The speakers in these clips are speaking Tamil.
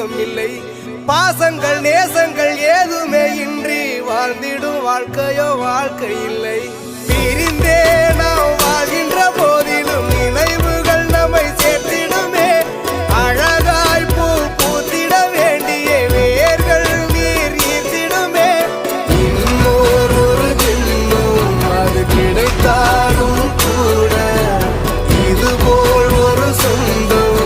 தெய்வம் இல்லை. பாசங்கள் நேசங்கள் ஏதுமே இன்றி வாழ்ந்திடும் வாழ்க்கையோ வாழ்க்கை இல்லை. பிரிந்தே நாம் வாழ்கின்ற போதிலும் நினைவுகள் நம்மை சேர்த்திடுமே. அழகாய் பூ பூத்திட வேண்டிய வேர்கள் நீர் ஈர்த்திடுமே. இன்னொரு ஜென்மம் அது கிடைத்தாலும் கூட இதுபோல் ஒரு சொந்தம்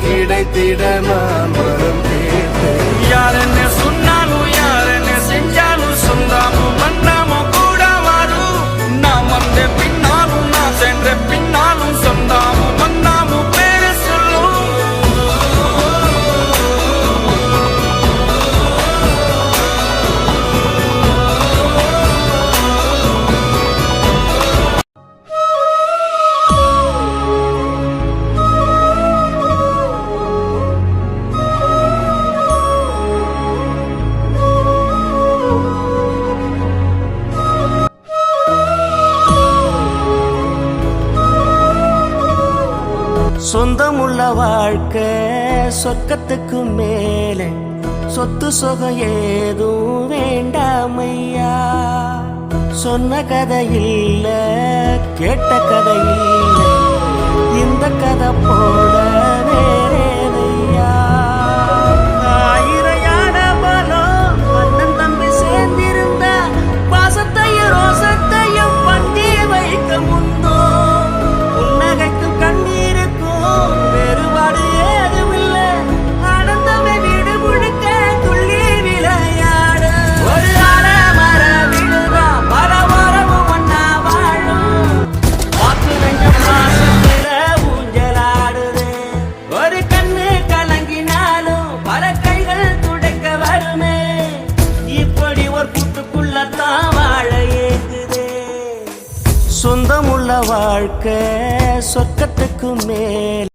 கிடைத்திட நான் மரம் தேர்ந்தேன். யார் என்ன சொன்னாலும் யார் என்ன செஞ்சாலும் சொந்தாமும் மன்னாமும் கூட வரும். நான் வந்த பின்னாலும் நான் சென்ற பின்னாலும் சொந்தாமும் மன்னாமும் பேரு சொல்லும். சொந்தமுள்ள வாழ்க்கை சொர்க்கத்துக்கு மேலே, சொத்து சொகம் ஏதும் வேண்டாமையா. சொன்ன கதை இல்ல கேட்ட கதை இல்ல, இந்த கதை போட வேறேதையா. ஆயிரையான பலம் அண்ணன் தம்பி சேர்ந்திருந்த பாசத்தையும் ரோசத்தையும் பண்டி வைக்க முந்தோ. புன்னகைக்கும் கண்ணீருக்கும் வேறுபாடு ஏதுமில்லை. ஆனந்தமே வீடு முழுக்க துள்ளி விளையாடு. ஒரு மர வீடுதான் பல மரமும் ஒன்னா வாழும். வாக்கு நெஞ்சம் மாசத்துல ஊஞ்சலாடுது. ஒரு கண்ணு கலங்கினாலும் பல கைகள் துடைக்க வருமே. இப்படி ஒரு கூட்டுக்குள்ளத்தான் வாழ ஏங்குதே. சொந்தமுள்ள வாழ்க்கை சொர்க்கத்துக்கு மேல்.